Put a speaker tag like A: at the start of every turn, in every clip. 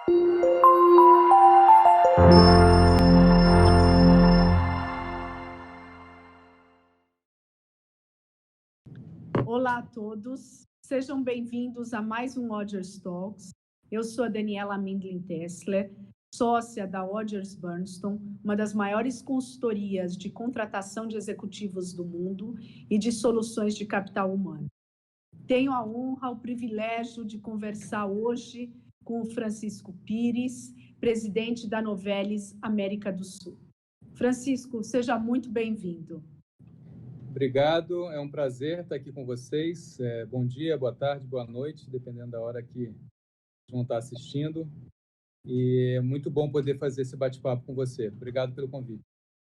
A: Olá a todos, sejam bem-vindos a mais um Odgers Talks. Eu sou a Daniela Mindlin-Tessler, sócia da Odgers Berndtson, uma das maiores consultorias de contratação de executivos do mundo e de soluções de capital humano. Tenho a honra, o privilégio de conversar hoje com o Francisco Pires, presidente da Novelis América do Sul. Francisco, seja muito bem-vindo.
B: Obrigado, é um prazer estar aqui com vocês. Bom dia, boa tarde, boa noite, dependendo da hora que vão estar assistindo. E é muito bom poder fazer esse bate-papo com você. Obrigado pelo convite.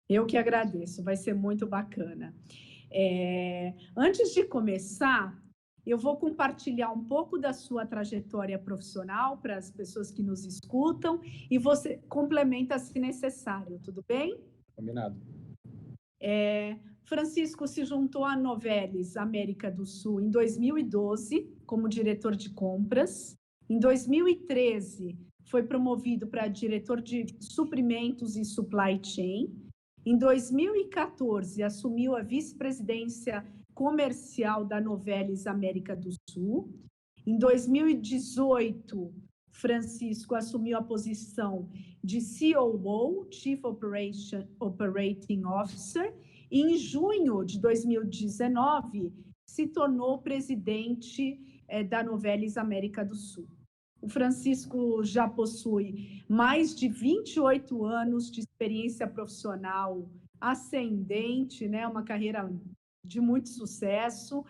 A: Eu que agradeço, vai ser muito bacana. Antes de começar, eu vou compartilhar um pouco da sua trajetória profissional para as pessoas que nos escutam e você complementa se necessário, tudo bem?
B: Combinado.
A: Francisco se juntou à Novelis América do Sul em 2012 como diretor de compras. Em 2013, foi promovido para diretor de suprimentos e supply chain. Em 2014, assumiu a vice-presidência comercial da Novelis América do Sul. Em 2018, Francisco assumiu a posição de COO, Chief Operating Officer, e em junho de 2019 se tornou presidente da Novelis América do Sul. O Francisco já possui mais de 28 anos de experiência profissional ascendente, né? Uma carreira de muito sucesso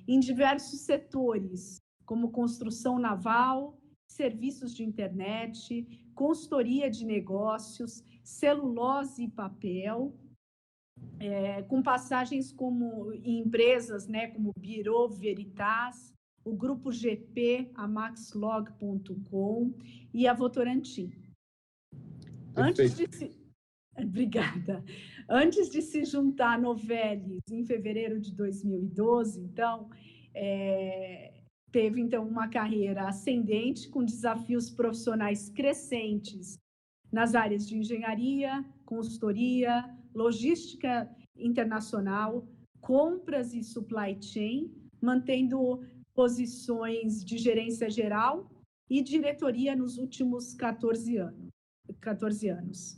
A: em diversos setores, como construção naval, serviços de internet, consultoria de negócios, celulose e papel, com passagens em empresas, né, como Bureau Veritas, o Grupo GP, a Maxlog.com e a Votorantim. Obrigada. Antes de se juntar à Novelis em fevereiro de 2012, então, teve uma carreira ascendente com desafios profissionais crescentes nas áreas de engenharia, consultoria, logística internacional, compras e supply chain, mantendo posições de gerência geral e diretoria nos últimos 14 anos.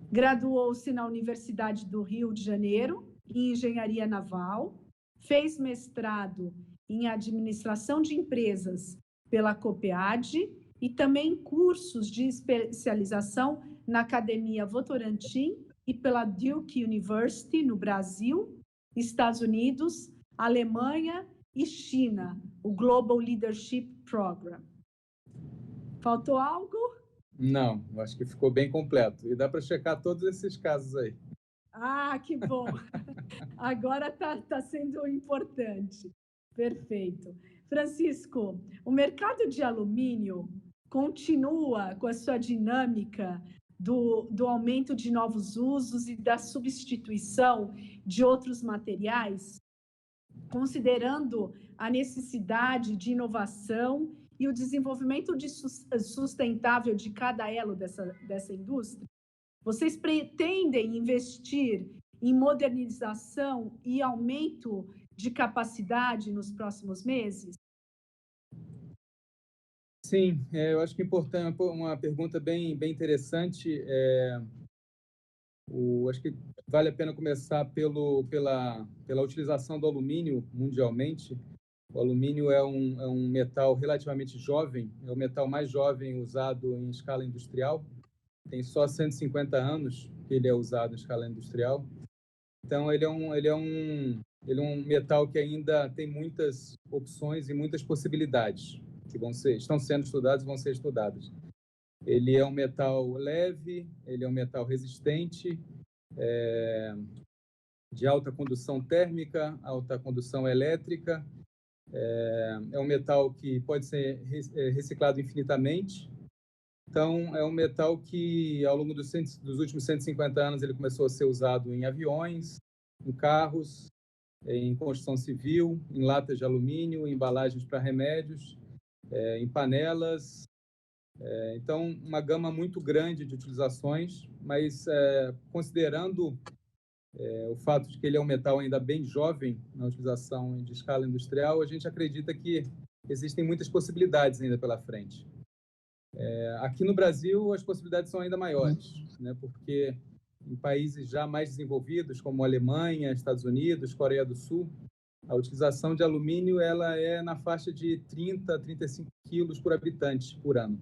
A: Graduou-se na Universidade do Rio de Janeiro em engenharia naval, fez mestrado em administração de empresas pela COPEAD e também cursos de especialização na Academia Votorantim e pela Duke University no Brasil, Estados Unidos, Alemanha e China, o Global Leadership Program. Faltou algo?
B: Não, acho que ficou bem completo. E dá para checar todos esses casos aí.
A: Ah, que bom! Agora está sendo importante. Perfeito. Francisco, o mercado de alumínio continua com a sua dinâmica do aumento de novos usos e da substituição de outros materiais, considerando a necessidade de inovação e o desenvolvimento sustentável de cada elo dessa indústria. Vocês pretendem investir em modernização e aumento de capacidade nos próximos meses?
B: Sim, eu acho que é importante, uma pergunta bem interessante. Acho que vale a pena começar pela utilização do alumínio mundialmente. O alumínio é um metal relativamente jovem, é o metal mais jovem usado em escala industrial. Tem só 150 anos que ele é usado em escala industrial. Então, ele é um metal que ainda tem muitas opções e muitas possibilidades que estão sendo estudadas e vão ser estudadas. Ele é um metal leve, ele é um metal resistente, de alta condução térmica, alta condução elétrica. É um metal que pode ser reciclado infinitamente. Então, é um metal que, ao longo dos últimos 150 anos, ele começou a ser usado em aviões, em carros, em construção civil, em latas de alumínio, em embalagens para remédios, em panelas, Então, uma gama muito grande de utilizações, mas considerando o fato de que ele é um metal ainda bem jovem na utilização de escala industrial, a gente acredita que existem muitas possibilidades ainda pela frente. Aqui no Brasil, as possibilidades são ainda maiores, né? Porque em países já mais desenvolvidos, como Alemanha, Estados Unidos, Coreia do Sul, a utilização de alumínio ela é na faixa de 30 a 35 quilos por habitante por ano.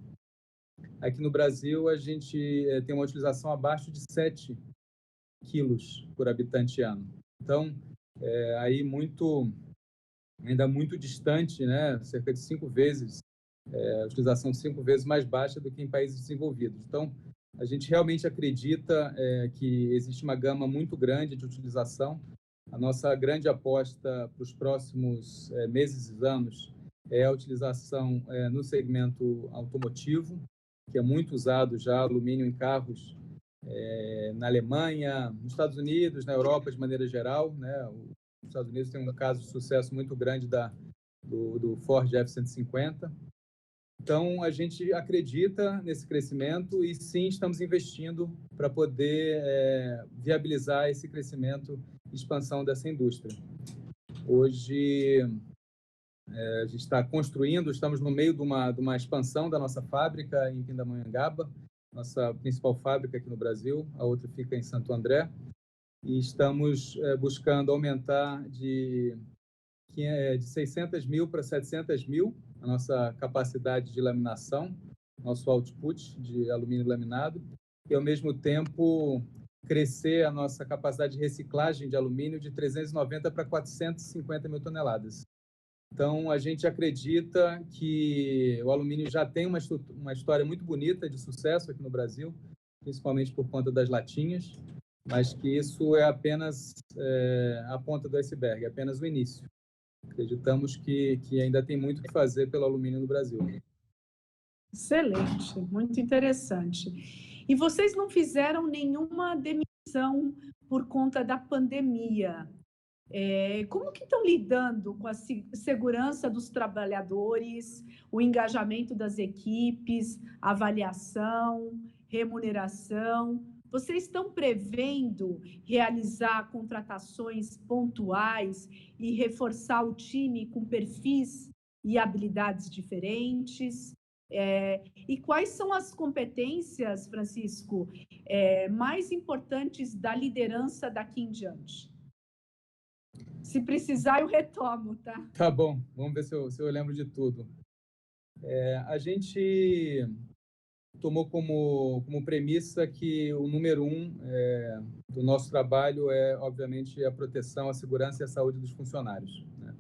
B: Aqui no Brasil, a gente tem uma utilização abaixo de 7 quilos por habitante ano. Então, aí ainda muito distante, né? Cerca de 5 vezes, a utilização 5 vezes mais baixa do que em países desenvolvidos. Então, a gente realmente acredita que existe uma gama muito grande de utilização. A nossa grande aposta para os próximos meses e anos é a utilização no segmento automotivo, que é muito usado já alumínio em carros na Alemanha, nos Estados Unidos, na Europa de maneira geral, né? Os Estados Unidos tem um caso de sucesso muito grande do Ford F-150. Então, a gente acredita nesse crescimento e, sim, estamos investindo para poder viabilizar esse crescimento e expansão dessa indústria. Hoje, a gente está construindo, estamos no meio de uma expansão da nossa fábrica em Pindamonhangaba, nossa principal fábrica aqui no Brasil, a outra fica em Santo André, e estamos buscando aumentar de 600 mil para 700 mil a nossa capacidade de laminação, nosso output de alumínio laminado, e, ao mesmo tempo, crescer a nossa capacidade de reciclagem de alumínio de 390 para 450 mil toneladas. Então, a gente acredita que o alumínio já tem uma história muito bonita de sucesso aqui no Brasil, principalmente por conta das latinhas, mas que isso é apenas a ponta do iceberg, é apenas o início. Acreditamos que ainda tem muito que fazer pelo alumínio no Brasil.
A: Excelente, muito interessante. E vocês não fizeram nenhuma demissão por conta da pandemia? Como que estão lidando com a segurança dos trabalhadores, o engajamento das equipes, avaliação, remuneração? Vocês estão prevendo realizar contratações pontuais e reforçar o time com perfis e habilidades diferentes? E quais são as competências, Francisco, mais importantes da liderança daqui em diante? Se precisar, eu retomo, tá?
B: Tá bom, vamos ver se eu lembro de tudo. A gente tomou como premissa que o número 1 do nosso trabalho é, obviamente, a proteção, a segurança e a saúde dos funcionários, né?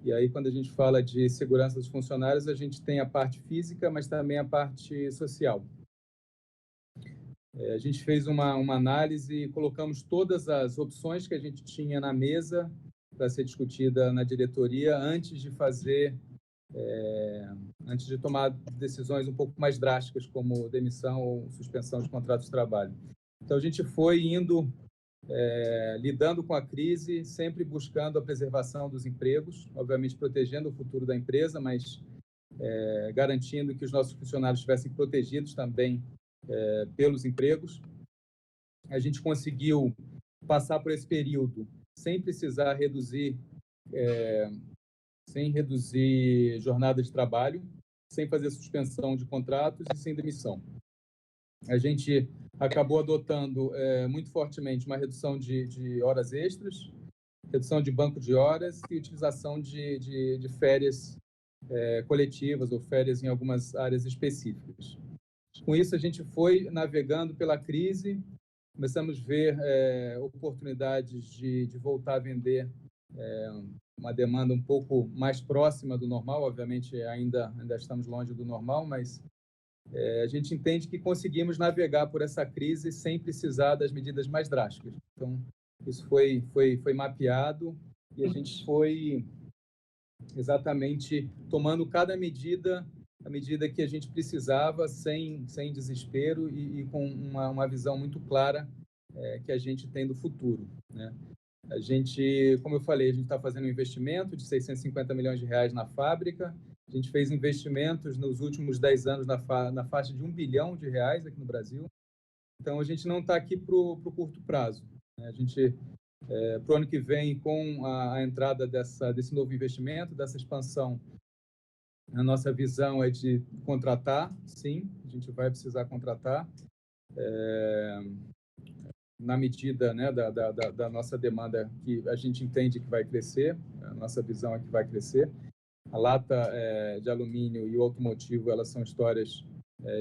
B: E aí, quando a gente fala de segurança dos funcionários, a gente tem a parte física, mas também a parte social. A gente fez uma análise e colocamos todas as opções que a gente tinha na mesa para ser discutida na diretoria antes de tomar decisões um pouco mais drásticas, como demissão ou suspensão de contrato de trabalho. Então, a gente foi lidando com a crise, sempre buscando a preservação dos empregos, obviamente protegendo o futuro da empresa, mas garantindo que os nossos funcionários estivessem protegidos também pelos empregos. A gente conseguiu passar por esse período sem precisar reduzir jornada de trabalho, sem fazer suspensão de contratos e sem demissão. A gente acabou adotando muito fortemente uma redução de horas extras, redução de banco de horas e utilização de férias coletivas ou férias em algumas áreas específicas. Com isso, a gente foi navegando pela crise, começamos a ver oportunidades de voltar a vender uma demanda um pouco mais próxima do normal. Obviamente, ainda estamos longe do normal, mas a gente entende que conseguimos navegar por essa crise sem precisar das medidas mais drásticas. Então, isso foi mapeado e a gente foi exatamente tomando cada medida, a medida que a gente precisava, sem desespero e com uma visão muito clara que a gente tem do futuro, né? A gente, como eu falei, a gente está fazendo um investimento de 650 milhões de reais na fábrica, A gente fez investimentos nos últimos 10 anos na faixa de R$ 1 bilhão aqui no Brasil. Então, a gente não está aqui para o curto prazo, né? A gente, para o ano que vem, com a entrada desse novo investimento, dessa expansão, a nossa visão é de contratar, sim, a gente vai precisar contratar, na medida, né, da nossa demanda, que a gente entende que vai crescer, a nossa visão é que vai crescer. A lata de alumínio e o automotivo, elas são histórias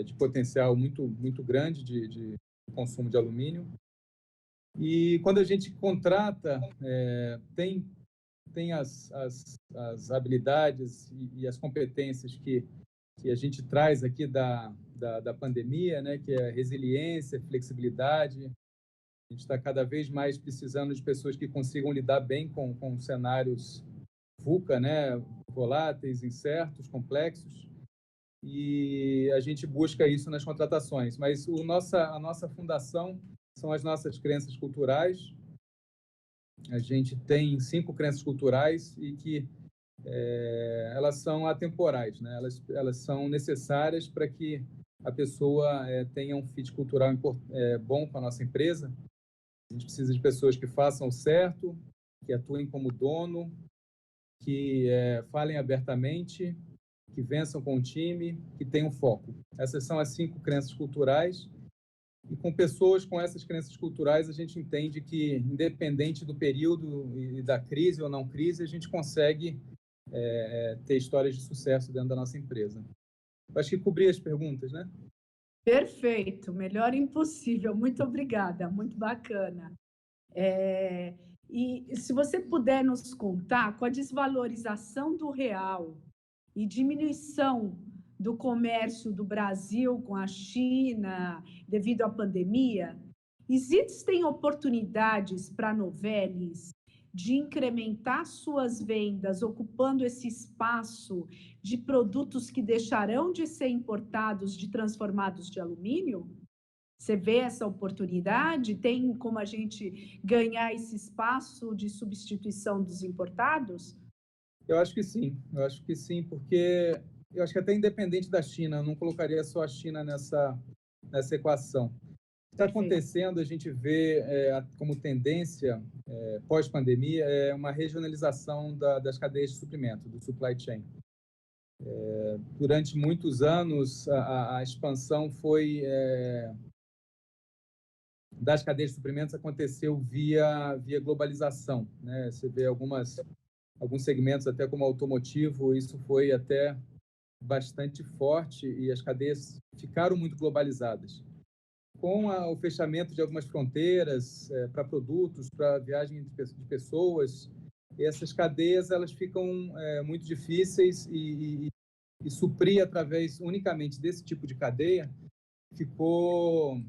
B: de potencial muito, muito grande de consumo de alumínio. E quando a gente contrata, tem as habilidades e as competências que a gente traz aqui da pandemia, né, que é resiliência, flexibilidade. A gente está cada vez mais precisando de pessoas que consigam lidar bem com cenários VUCA, né, voláteis, incertos, complexos, e a gente busca isso nas contratações. Mas a nossa fundação são as nossas crenças culturais. A gente tem 5 crenças culturais e que elas são atemporais, né? Elas são necessárias para que a pessoa tenha um fit cultural bom com a nossa empresa. A gente precisa de pessoas que façam o certo, que atuem como dono, que falem abertamente, que vençam com o time, que tenham foco. Essas são as 5 crenças culturais. E com pessoas com essas crenças culturais, a gente entende que, independente do período e da crise ou não crise, a gente consegue ter histórias de sucesso dentro da nossa empresa. Eu acho que cobri as perguntas, né?
A: Perfeito, melhor impossível. Muito obrigada, muito bacana. E se você puder nos contar, com a desvalorização do real e diminuição do comércio do Brasil com a China devido à pandemia, existem oportunidades para a Novelis de incrementar suas vendas, ocupando esse espaço de produtos que deixarão de ser importados, de transformados de alumínio? Você vê essa oportunidade? Tem como a gente ganhar esse espaço de substituição dos importados?
B: Eu acho que sim, porque eu acho que até independente da China, eu não colocaria só a China nessa equação. O que está acontecendo, a gente vê como tendência, pós-pandemia, uma regionalização das cadeias de suprimento, do supply chain. Durante muitos anos, a expansão das cadeias de suprimentos aconteceu via globalização, né? Você vê alguns segmentos, até como automotivo, isso foi até bastante forte e as cadeias ficaram muito globalizadas. Com o fechamento de algumas fronteiras para produtos, para viagem de pessoas, essas cadeias elas ficam muito difíceis e suprir através unicamente desse tipo de cadeia ficou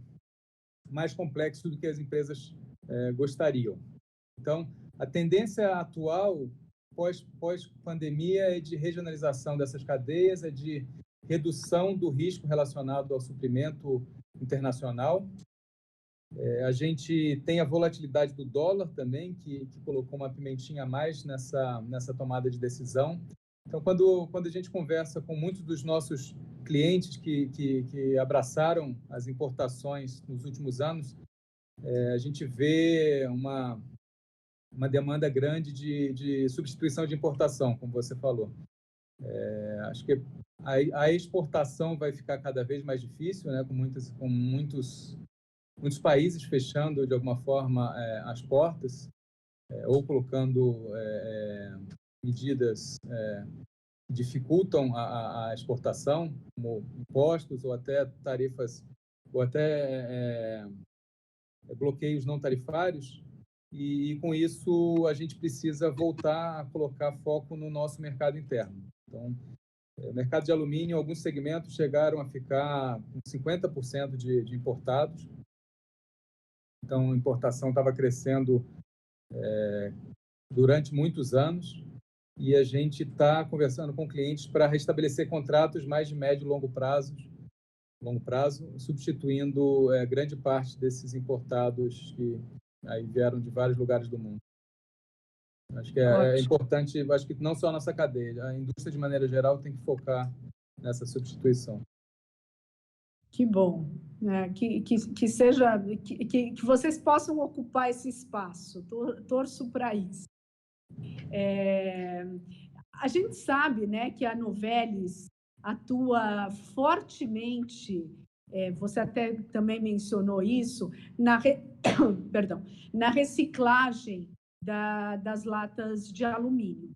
B: mais complexo do que as empresas gostariam. Então, a tendência atual, pós-pandemia, é de regionalização dessas cadeias, é de redução do risco relacionado ao suprimento internacional. A gente tem a volatilidade do dólar também, que colocou uma pimentinha a mais nessa tomada de decisão. Então, quando a gente conversa com muitos dos nossos clientes que abraçaram as importações nos últimos anos, a gente vê uma demanda grande de substituição de importação, como você falou. Acho que a exportação vai ficar cada vez mais difícil, né, com muitos países fechando, de alguma forma, as portas, ou colocando medidas que dificultam a exportação, como impostos ou até tarifas, ou até bloqueios não tarifários. E com isso, a gente precisa voltar a colocar foco no nosso mercado interno. Então, o mercado de alumínio, alguns segmentos chegaram a ficar com 50% de importados. Então, a importação estava crescendo durante muitos anos e a gente está conversando com clientes para restabelecer contratos mais de médio e longo prazo, substituindo grande parte desses importados que aí vieram de vários lugares do mundo. Acho que é importante, acho que não só a nossa cadeia, a indústria de maneira geral tem que focar nessa substituição.
A: Que bom, né? Que seja, que vocês possam ocupar esse espaço. Torço para isso. A gente sabe, né, que a Novelis atua fortemente, você até também mencionou isso, perdão, na reciclagem das latas de alumínio.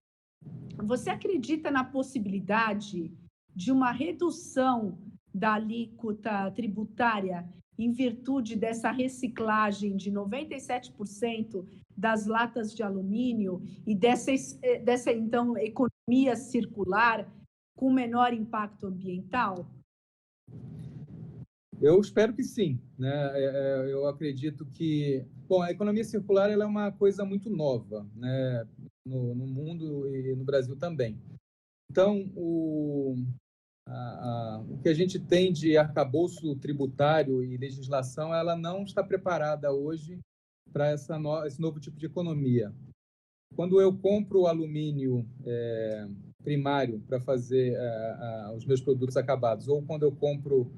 A: Você acredita na possibilidade de uma redução da alíquota tributária em virtude dessa reciclagem de 97% das latas de alumínio e dessa então, economia circular com menor impacto ambiental?
B: Eu espero que sim, né? Eu acredito que, bom, a economia circular ela é uma coisa muito nova, né? No mundo e no Brasil também. Então, o que a gente tem de arcabouço tributário e legislação, ela não está preparada hoje para esse novo tipo de economia. Quando eu compro alumínio primário para fazer os meus produtos acabados, ou quando eu compro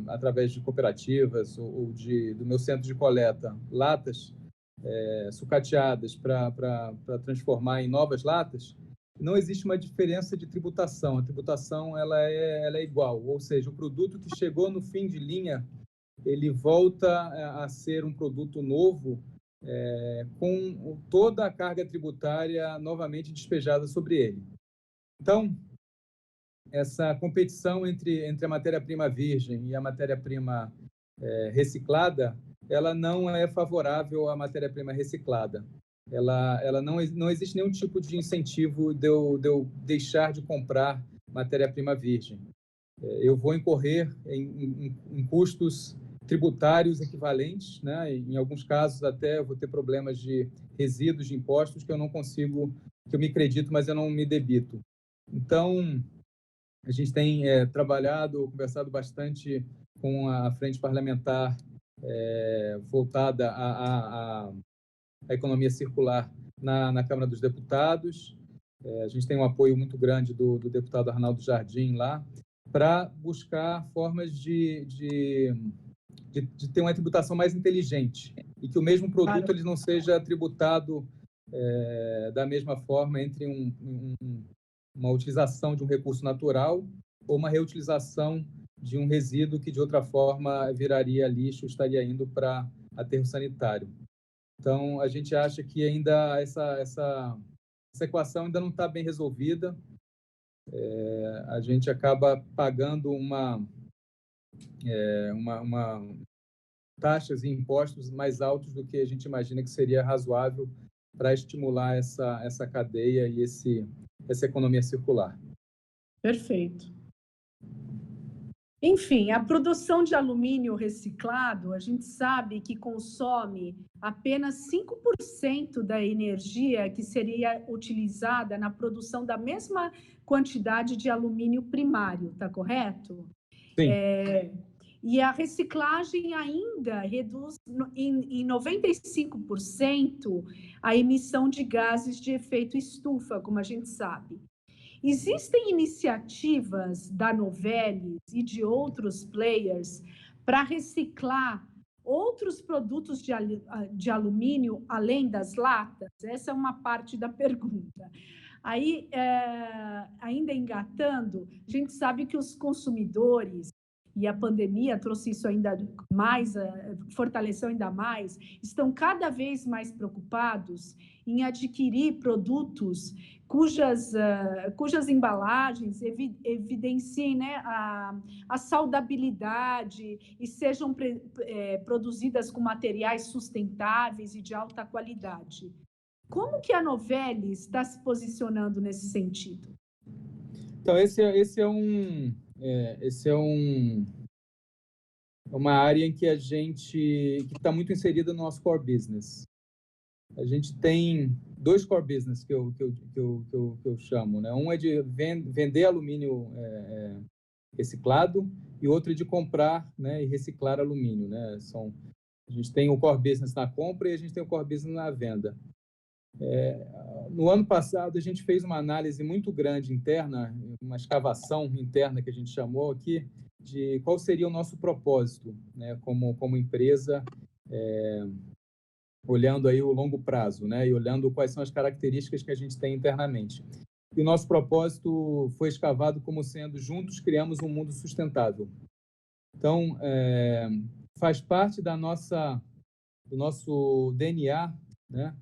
B: através de cooperativas ou do meu centro de coleta latas sucateadas para transformar em novas latas, não existe uma diferença de tributação. A tributação ela é igual, ou seja, o produto que chegou no fim de linha, ele volta a ser um produto novo com toda a carga tributária novamente despejada sobre ele. Então, essa competição entre a matéria-prima virgem e a matéria-prima reciclada, ela não é favorável à matéria-prima reciclada. Ela não existe nenhum tipo de incentivo de eu deixar de comprar matéria-prima virgem. Eu vou incorrer em custos tributários equivalentes, né? Em alguns casos até eu vou ter problemas de resíduos de impostos que eu não consigo, que eu me acredito, mas eu não me debito. Então, a gente tem conversado bastante com a frente parlamentar voltada à economia circular na Câmara dos Deputados. A gente tem um apoio muito grande do deputado Arnaldo Jardim lá, para buscar formas de ter uma tributação mais inteligente e que o mesmo produto ele não seja tributado da mesma forma entre uma utilização de um recurso natural ou uma reutilização de um resíduo que, de outra forma, viraria lixo, estaria indo para aterro sanitário. Então, a gente acha que ainda essa equação ainda não está bem resolvida. A gente acaba pagando uma taxas e impostos mais altos do que a gente imagina que seria razoável para estimular essa cadeia e essa economia circular.
A: Perfeito. Enfim, a produção de alumínio reciclado, a gente sabe que consome apenas 5% da energia que seria utilizada na produção da mesma quantidade de alumínio primário, tá correto?
B: Sim.
A: E a reciclagem ainda reduz em 95% a emissão de gases de efeito estufa, como a gente sabe. Existem iniciativas da Novelis e de outros players para reciclar outros produtos de alumínio além das latas? Essa é uma parte da pergunta. Aí, ainda engatando, a gente sabe que os consumidores, e a pandemia trouxe isso ainda mais, fortaleceu ainda mais, estão cada vez mais preocupados em adquirir produtos cujas embalagens evidenciem, né, a saudabilidade e sejam produzidas com materiais sustentáveis e de alta qualidade. Como que a Novelis está se posicionando nesse sentido?
B: Então, esse é uma área em que a gente está muito inserida no nosso core business. A gente tem dois core business que eu chamo, né? Um é de vender alumínio reciclado e outro é de comprar, né, e reciclar alumínio, né? A gente tem o core business na compra e a gente tem o core business na venda. No ano passado, a gente fez uma análise muito grande interna, uma escavação interna que a gente chamou aqui, de qual seria o nosso propósito, né, como empresa, olhando aí o longo prazo, né, e olhando quais são as características que a gente tem internamente. E o nosso propósito foi escavado como sendo: juntos criamos um mundo sustentável. Então, faz parte do nosso DNA, né,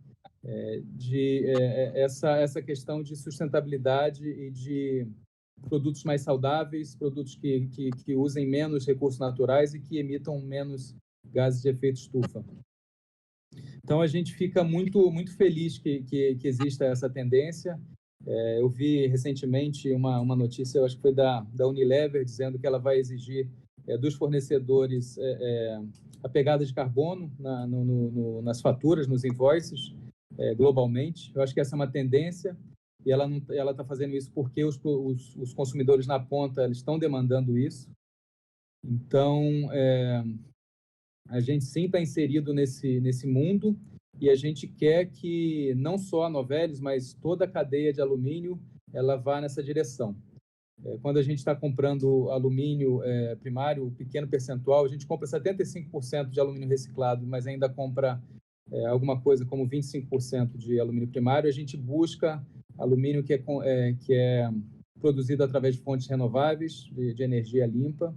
B: essa questão de sustentabilidade e de produtos mais saudáveis, produtos que usem menos recursos naturais e que emitam menos gases de efeito estufa. Então, a gente fica muito, muito feliz que exista essa tendência. Eu vi recentemente uma notícia, eu acho que foi da Unilever, dizendo que ela vai exigir dos fornecedores a pegada de carbono nas faturas, nos invoices, globalmente. Eu acho que essa é uma tendência e ela está fazendo isso porque os consumidores na ponta eles estão demandando isso. Então, a gente sim está inserido nesse mundo e a gente quer que não só a Novelis, mas toda a cadeia de alumínio ela vá nessa direção. Quando a gente está comprando alumínio primário, pequeno percentual, a gente compra 75% de alumínio reciclado, mas ainda compra alguma coisa como 25% de alumínio primário. A gente busca alumínio que é produzido através de fontes renováveis, de energia limpa.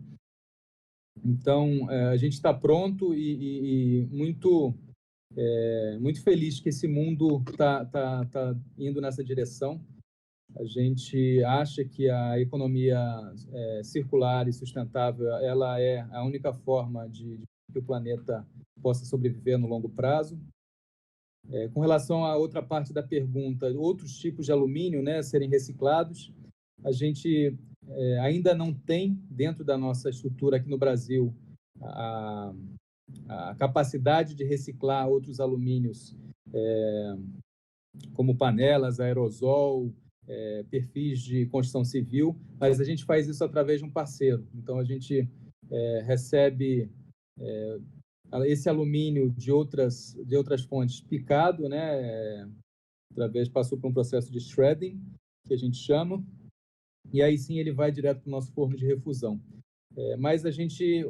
B: Então, a gente está pronto e muito feliz que esse mundo tá indo nessa direção. A gente acha que a economia circular e sustentável ela é a única forma de que o planeta possa sobreviver no longo prazo. Com relação à outra parte da pergunta, outros tipos de alumínio, né, serem reciclados, a gente ainda não tem, dentro da nossa estrutura aqui no Brasil, a capacidade de reciclar outros alumínios, como panelas, aerosol, perfis de construção civil, mas a gente faz isso através de um parceiro. Então, a gente recebe esse alumínio de outras fontes picado, né, passou por um processo de shredding, que a gente chama, e aí sim ele vai direto para o nosso forno de refusão. Mas a gente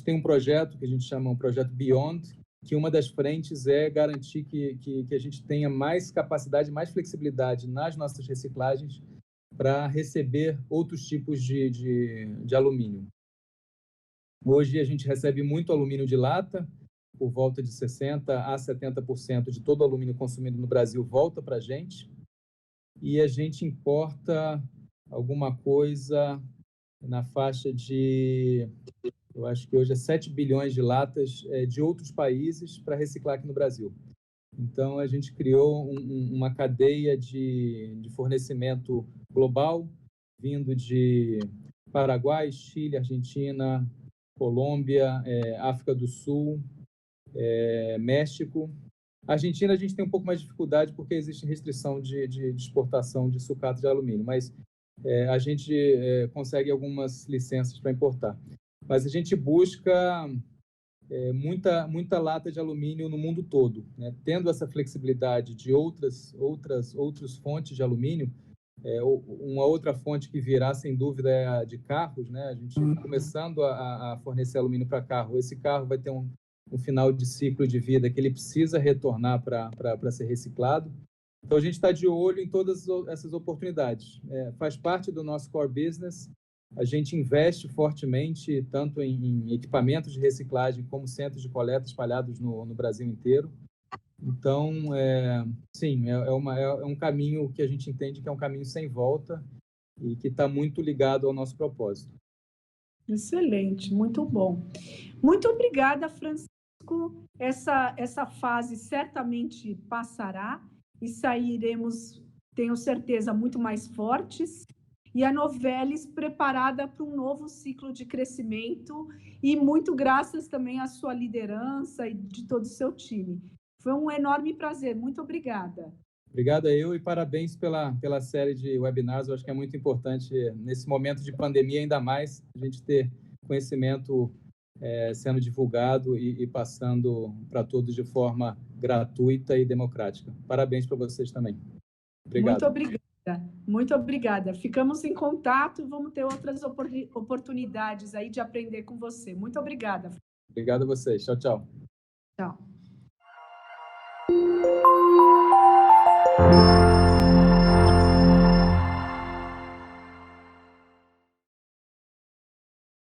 B: tem um projeto que a gente chama um projeto Beyond, que uma das frentes é garantir que a gente tenha mais capacidade, mais flexibilidade nas nossas reciclagens para receber outros tipos de alumínio. Hoje a gente recebe muito alumínio de lata, por volta de 60% a 70% de todo o alumínio consumido no Brasil volta para a gente, e a gente importa alguma coisa na faixa de, eu acho que hoje 7 bilhões de latas de outros países para reciclar aqui no Brasil. Então, a gente criou uma cadeia de fornecimento global, vindo de Paraguai, Chile, Argentina, Colômbia, África do Sul, México. Argentina, a gente tem um pouco mais de dificuldade porque existe restrição de exportação de sucata de alumínio, mas a gente consegue algumas licenças para importar. Mas a gente busca muita lata de alumínio no mundo todo, né? Tendo essa flexibilidade de outras fontes de alumínio. Uma outra fonte que virá, sem dúvida, é a de carros, né? A gente começando a fornecer alumínio para carro. Esse carro vai ter um final de ciclo de vida que ele precisa retornar para ser reciclado. Então, a gente está de olho em todas essas oportunidades. Faz parte do nosso core business. A gente investe fortemente, tanto em equipamentos de reciclagem como centros de coleta espalhados no Brasil inteiro. Então, sim, é um caminho que a gente entende que é um caminho sem volta e que está muito ligado ao nosso propósito.
A: Excelente, muito bom. Muito obrigada, Francisco. Essa fase certamente passará e sairemos, tenho certeza, muito mais fortes. E a Novelis preparada para um novo ciclo de crescimento e muito graças também à sua liderança e de todo o seu time. Foi um enorme prazer. Muito obrigada.
B: Obrigado a eu e parabéns pela série de webinars. Eu acho que é muito importante, nesse momento de pandemia, ainda mais, a gente ter conhecimento sendo divulgado e passando para todos de forma gratuita e democrática. Parabéns para vocês também. Obrigado.
A: Muito obrigada. Ficamos em contato, vamos ter outras oportunidades aí de aprender com você. Muito obrigada.
B: Obrigado a vocês. Tchau, tchau.
A: Tchau.